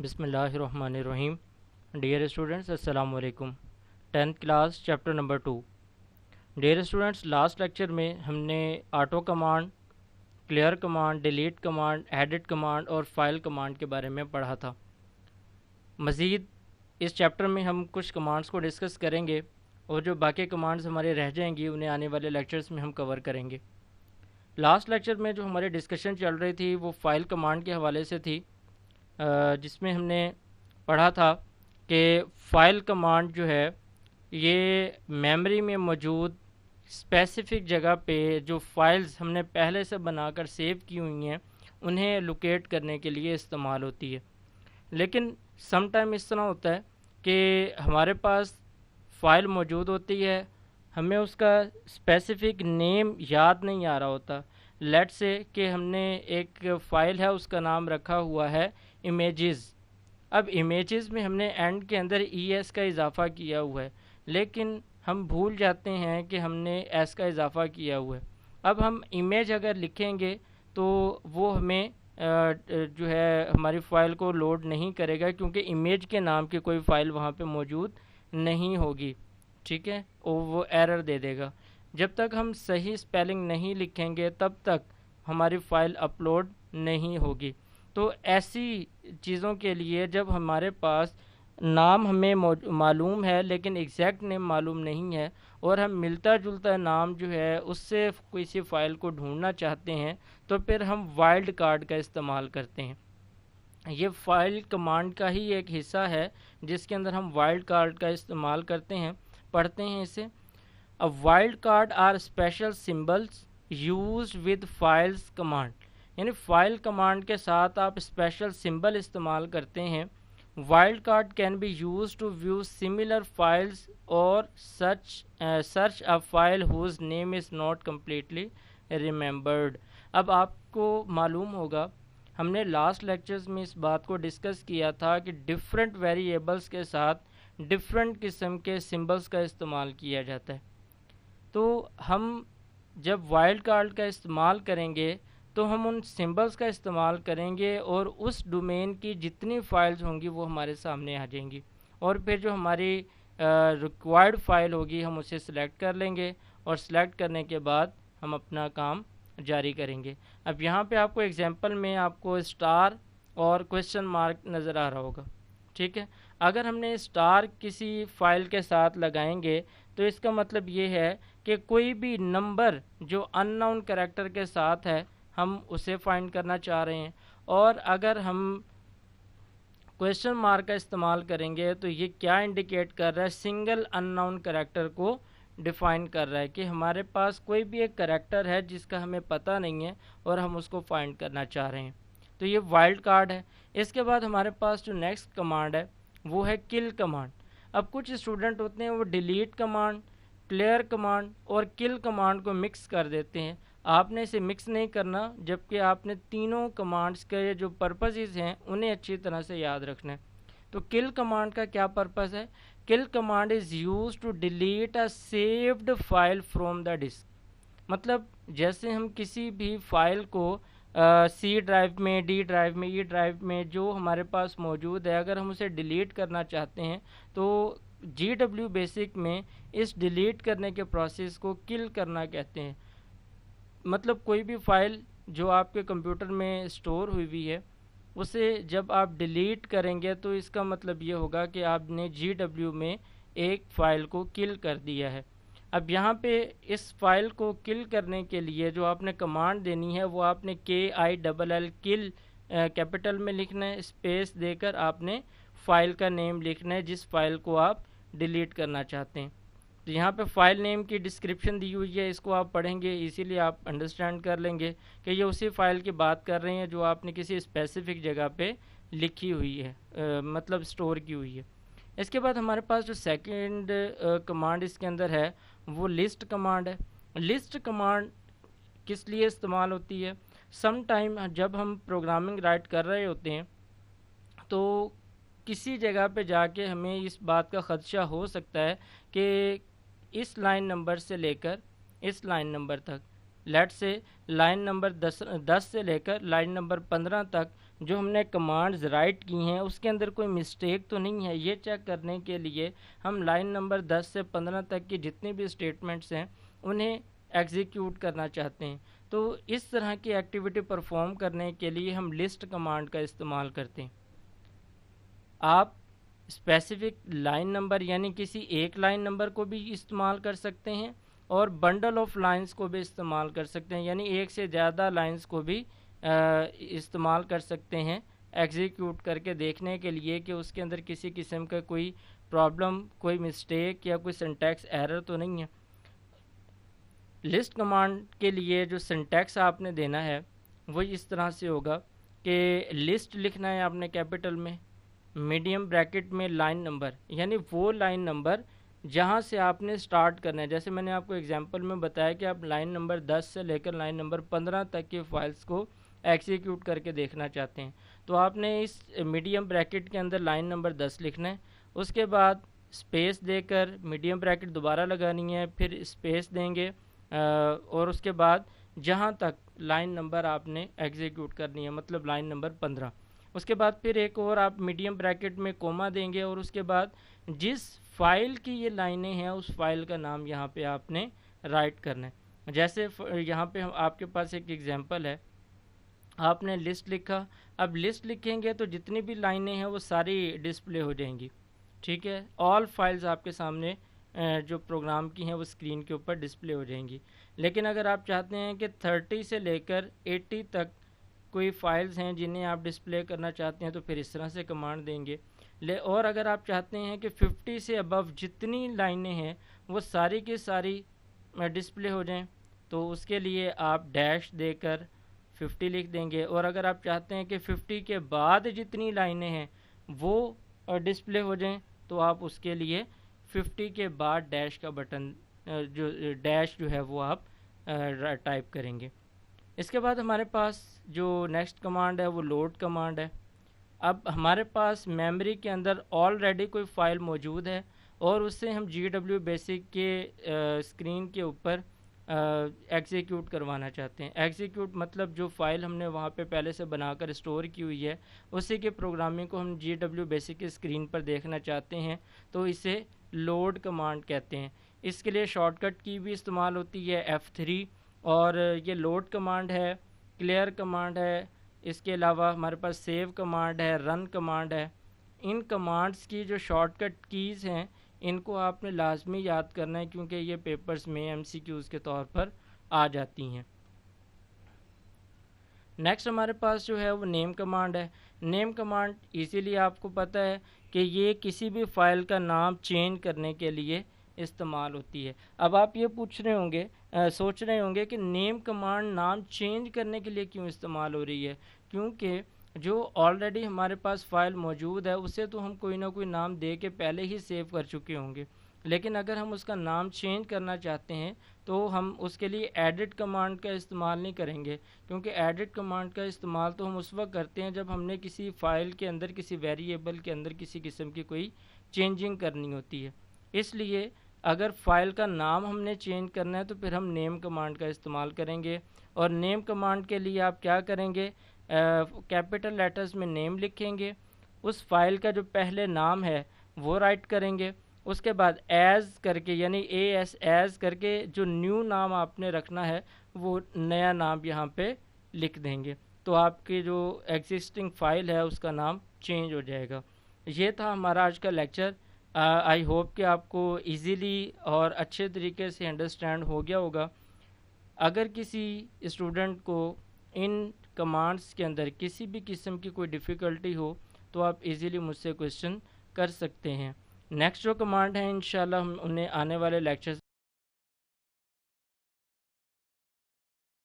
بسم اللہ الرحمن الرحیم. ڈیئر اسٹوڈنٹس السلام علیکم. 10th class chapter number 2. Dear students last lecture میں ہم نے auto command, clear command, delete command, edit command اور فائل کمانڈ کے بارے میں پڑھا تھا. مزید اس چیپٹر میں ہم کچھ کمانڈس کو ڈسکس کریں گے اور جو باقی کمانڈز ہمارے رہ جائیں گی انہیں آنے والے لیکچرز میں ہم کور کریں گے. لاسٹ لیکچر میں جو ہماری ڈسکشن چل رہی تھی وہ فائل کمانڈ کے حوالے سے تھی، جس میں ہم نے پڑھا تھا کہ فائل کمانڈ جو ہے یہ میموری میں موجود اسپیسیفک جگہ پہ جو فائلز ہم نے پہلے سے بنا کر سیو کی ہوئی ہیں انہیں لوکیٹ کرنے کے لیے استعمال ہوتی ہے. لیکن سم ٹائم اس طرح ہوتا ہے کہ ہمارے پاس فائل موجود ہوتی ہے، ہمیں اس کا اسپیسیفک نیم یاد نہیں آ رہا ہوتا. لیٹ سے کہ ہم نے ایک فائل ہے اس کا نام رکھا ہوا ہے امیجز. اب امیجز میں ہم نے اینڈ کے اندر ای ایس کا اضافہ کیا ہوا ہے، لیکن ہم بھول جاتے ہیں کہ ہم نے ایس کا اضافہ کیا ہوا ہے. اب ہم امیج اگر لکھیں گے تو وہ ہمیں جو ہے ہماری فائل کو لوڈ نہیں کرے گا، کیونکہ امیج کے نام کی کوئی فائل وہاں پہ موجود نہیں ہوگی. ٹھیک ہے، اور وہ ایرر دے دے گا. جب تک ہم صحیح سپیلنگ نہیں لکھیں گے تب تک ہماری فائل اپلوڈ نہیں ہوگی. تو ایسی چیزوں کے لیے جب ہمارے پاس نام ہمیں معلوم ہے لیکن ایگزیکٹ نیم معلوم نہیں ہے اور ہم ملتا جلتا نام جو ہے اس سے کسی فائل کو ڈھونڈنا چاہتے ہیں تو پھر ہم وائلڈ کارڈ کا استعمال کرتے ہیں. یہ فائل کمانڈ کا ہی ایک حصہ ہے جس کے اندر ہم وائلڈ کارڈ کا استعمال کرتے ہیں. پڑھتے ہیں اسے. A wild card are special symbols used with files command. یعنی فائل کمانڈ کے ساتھ آپ اسپیشل سمبل استعمال کرتے ہیں. Wild card can be used to view similar files اور search a file whose name is not completely remembered. اب آپ کو معلوم ہوگا ہم نے لاسٹ لیکچرز میں اس بات کو ڈسکس کیا تھا کہ ڈفرینٹ ویریبلس کے ساتھ ڈفرینٹ قسم کے سمبلس کا استعمال کیا جاتا ہے. تو ہم جب وائلڈ کارڈ کا استعمال کریں گے تو ہم ان سمبلس کا استعمال کریں گے اور اس ڈومین کی جتنی فائلز ہوں گی وہ ہمارے سامنے آ جائیں گی، اور پھر جو ہماری ریکوائرڈ فائل ہوگی ہم اسے سلیکٹ کر لیں گے اور سلیکٹ کرنے کے بعد ہم اپنا کام جاری کریں گے. اب یہاں پہ آپ کو ایگزامپل میں آپ کو اسٹار اور کویسچن مارک نظر آ رہا ہوگا. ٹھیک ہے، اگر ہم نے اسٹار کسی فائل کے ساتھ لگائیں گے تو اس کا مطلب یہ ہے کہ کوئی بھی نمبر جو ان نون کریکٹر کے ساتھ ہے ہم اسے فائنڈ کرنا چاہ رہے ہیں. اور اگر ہم کویسچن مارک کا استعمال کریں گے تو یہ کیا انڈیکیٹ کر رہا ہے؟ سنگل ان نون کریکٹر کو ڈیفائن کر رہا ہے کہ ہمارے پاس کوئی بھی ایک کریکٹر ہے جس کا ہمیں پتہ نہیں ہے اور ہم اس کو فائنڈ کرنا چاہ رہے ہیں. تو یہ وائلڈ کارڈ ہے. اس کے بعد ہمارے پاس جو نیکسٹ کمانڈ ہے وہ ہے کل کمانڈ. اب کچھ اسٹوڈنٹ ہوتے ہیں وہ ڈیلیٹ کمانڈ، کلیئر کمانڈ اور کل کمانڈ کو مکس کر دیتے ہیں. آپ نے اسے مکس نہیں کرنا، جبکہ آپ نے تینوں کمانڈز کے جو پرپسز ہیں انہیں اچھی طرح سے یاد رکھنا ہے. تو کل کمانڈ کا کیا پرپس ہے؟ Kill command is use to delete a saved file from the disk. مطلب جیسے ہم کسی بھی فائل کو سی ڈرائیو میں، ڈی ڈرائیو میں، ای ڈرائیو میں جو ہمارے پاس موجود ہے اگر ہم اسے ڈیلیٹ کرنا چاہتے ہیں تو جی ڈبلیو بیسک میں اس ڈیلیٹ کرنے کے پروسیس کو کل کرنا کہتے ہیں. مطلب کوئی بھی فائل جو آپ کے کمپیوٹر میں اسٹور ہوئی ہوئی ہے اسے جب آپ ڈیلیٹ کریں گے تو اس کا مطلب یہ ہوگا کہ آپ نے جی ڈبلیو میں ایک فائل کو کل کر دیا ہے. اب یہاں پہ اس فائل کو کل کرنے کے لیے جو آپ نے کمانڈ دینی ہے وہ آپ نے KILL کل کیپٹل میں لکھنا ہے، اسپیس دے کر آپ نے فائل کا نیم لکھنا ہے جس فائل کو آپ ڈیلیٹ کرنا چاہتے ہیں. تو یہاں پہ فائل نیم کی ڈسکرپشن دی ہوئی ہے، اس کو آپ پڑھیں گے اسی لیے آپ انڈرسٹینڈ کر لیں گے کہ یہ اسی فائل کی بات کر رہے ہیں جو آپ نے کسی اسپیسیفک جگہ پہ لکھی ہوئی ہے، مطلب اسٹور کی ہوئی ہے. اس کے بعد ہمارے پاس جو سیکنڈ کمانڈ اس کے اندر ہے وہ لسٹ کمانڈ ہے. لسٹ کمانڈ کس لیے استعمال ہوتی ہے؟ سم ٹائم جب ہم پروگرامنگ رائٹ کر رہے ہوتے ہیں تو کسی جگہ پہ جا کے ہمیں اس بات کا خدشہ ہو سکتا ہے کہ اس لائن نمبر سے لے کر اس لائن نمبر تک، لیٹ سے لائن نمبر 10 سے لے کر لائن نمبر 15 تک جو ہم نے کمانڈز رائٹ کی ہیں اس کے اندر کوئی مسٹیک تو نہیں ہے، یہ چیک کرنے کے لیے ہم لائن نمبر 10 سے 15 تک کی جتنی بھی اسٹیٹمنٹس ہیں انہیں ایگزیکیوٹ کرنا چاہتے ہیں۔ تو اس طرح کی ایکٹیویٹی پرفارم کرنے کے لیے ہم لسٹ کمانڈ کا استعمال کرتے ہیں۔ آپ اسپیسیفک لائن نمبر یعنی کسی ایک لائن نمبر کو بھی استعمال کر سکتے ہیں اور بنڈل آف لائنز کو بھی استعمال کر سکتے ہیں، یعنی ایک سے زیادہ لائنز کو بھی استعمال کر سکتے ہیں ایگزیکیوٹ کر کے دیکھنے کے لیے کہ اس کے اندر کسی قسم کا کوئی پرابلم، کوئی مسٹیک یا کوئی سنٹیکس ایرر تو نہیں ہے۔ لسٹ کمانڈ کے لیے جو سنٹیکس آپ نے دینا ہے وہ اس طرح سے ہوگا کہ لسٹ لکھنا ہے آپ نے کیپٹل میں، میڈیم بریکٹ میں لائن نمبر، یعنی وہ لائن نمبر جہاں سے آپ نے سٹارٹ کرنا ہے۔ جیسے میں نے آپ کو ایگزامپل میں بتایا کہ آپ لائن نمبر 10 سے لے کر لائن نمبر 15 تک کی فائلز کو ایگزیکیوٹ کر کے دیکھنا چاہتے ہیں، تو آپ نے اس میڈیم بریکٹ کے اندر لائن نمبر 10 لکھنا ہے، اس کے بعد اسپیس دے کر میڈیم بریکٹ دوبارہ لگانی ہے، پھر اسپیس دیں گے اور اس کے بعد جہاں تک لائن نمبر آپ نے ایگزیکیوٹ کرنی ہے، مطلب لائن نمبر 15، اس کے بعد پھر ایک اور آپ میڈیم بریکٹ میں کوما دیں گے اور اس کے بعد جس فائل کی یہ لائنیں ہیں اس فائل کا نام یہاں پہ آپ نے رائٹ کرنا ہے۔ جیسے یہاں پہ آپ کے پاس ایک ایگزامپل ہے، آپ نے لسٹ لکھا، اب لسٹ لکھیں گے تو جتنی بھی لائنیں ہیں وہ ساری ڈسپلے ہو جائیں گی، ٹھیک ہے، آل فائلز آپ کے سامنے جو پروگرام کی ہیں وہ اسکرین کے اوپر ڈسپلے ہو جائیں گی۔ لیکن اگر آپ چاہتے ہیں کہ 30 سے لے کر 80 تک کوئی فائلز ہیں جنہیں آپ ڈسپلے کرنا چاہتے ہیں تو پھر اس طرح سے کمانڈ دیں گے، اور اگر آپ چاہتے ہیں کہ 50 سے ابو جتنی لائنیں ہیں وہ ساری کی ساری ڈسپلے ہو جائیں تو اس کے لیے آپ ڈیش دے کر 50 لکھ دیں گے، اور اگر آپ چاہتے ہیں کہ 50 کے بعد جتنی لائنیں ہیں وہ ڈسپلے ہو جائیں تو آپ اس کے لیے 50 کے بعد ڈیش کا بٹن ڈیش جو ہے وہ آپ ٹائپ کریں گے۔ اس کے بعد ہمارے پاس جو نیکسٹ کمانڈ ہے وہ لوڈ کمانڈ ہے۔ اب ہمارے پاس میموری کے اندر آلریڈی کوئی فائل موجود ہے اور اس سے ہم GW بیسک کے اسکرین کے اوپر ایگزیکیوٹ کروانا چاہتے ہیں۔ ایگزیکیوٹ مطلب جو فائل ہم نے وہاں پہ پہلے سے بنا کر اسٹور کی ہوئی ہے اسی کے پروگرامنگ کو ہم GW بیسک کے اسکرین پر دیکھنا چاہتے ہیں تو اسے لوڈ کمانڈ کہتے ہیں۔ اس کے لیے شارٹ کٹ کی بھی استعمال ہوتی ہے F3، اور یہ لوڈ کمانڈ ہے، کلیئر کمانڈ ہے، اس کے علاوہ ہمارے پاس سیو کمانڈ ہے، رن کمانڈ ہے۔ ان کمانڈز کی جو شارٹ کٹ کیز ہیں ان کو آپ نے لازمی یاد کرنا ہے کیونکہ یہ پیپرز میں MCQs کے طور پر آ جاتی ہیں۔ نیکسٹ ہمارے پاس جو ہے وہ نیم کمانڈ ہے۔ نیم کمانڈ ایزیلی آپ کو پتہ ہے کہ یہ کسی بھی فائل کا نام چینج کرنے کے لیے استعمال ہوتی ہے۔ اب آپ یہ پوچھ رہے ہوں گے، سوچ رہے ہوں گے کہ نیم کمانڈ نام چینج کرنے کے لیے کیوں استعمال ہو رہی ہے، کیونکہ جو آلریڈی ہمارے پاس فائل موجود ہے اسے تو ہم کوئی نہ کوئی نام دے کے پہلے ہی سیو کر چکے ہوں گے، لیکن اگر ہم اس کا نام چینج کرنا چاہتے ہیں تو ہم اس کے لیے ایڈٹ کمانڈ کا استعمال نہیں کریں گے، کیونکہ ایڈٹ کمانڈ کا استعمال تو ہم اس وقت کرتے ہیں جب ہم نے کسی فائل کے اندر کسی ویریبل کے اندر کسی قسم کی کوئی چینجنگ کرنی ہوتی ہے۔ اس لیے اگر فائل کا نام ہم نے چینج کرنا ہے تو پھر ہم نیم کمانڈ کا استعمال کریں گے، اور نیم کمانڈ کے لیے آپ کیا کریں گے، کیپٹل لیٹرز میں نیم لکھیں گے، اس فائل کا جو پہلے نام ہے وہ رائٹ کریں گے، اس کے بعد ایز کر کے یعنی ایز کر کے جو نیو نام آپ نے رکھنا ہے وہ نیا نام یہاں پہ لکھ دیں گے، تو آپ کی جو ایگزسٹنگ فائل ہے اس کا نام چینج ہو جائے گا۔ یہ تھا ہمارا آج کا لیکچر۔ آئی ہوپ کہ آپ کو ایزیلی اور اچھے طریقے سے انڈرسٹینڈ ہو گیا ہوگا۔ اگر کسی اسٹوڈنٹ کو ان کمانڈس کے اندر کسی بھی قسم کی کوئی ڈیفیکلٹی ہو تو آپ ایزیلی مجھ سے کویشچن کر سکتے ہیں۔ نیکسٹ جو کمانڈ ہیں انشاءاللہ ہم انہیں آنے والے لیکچرز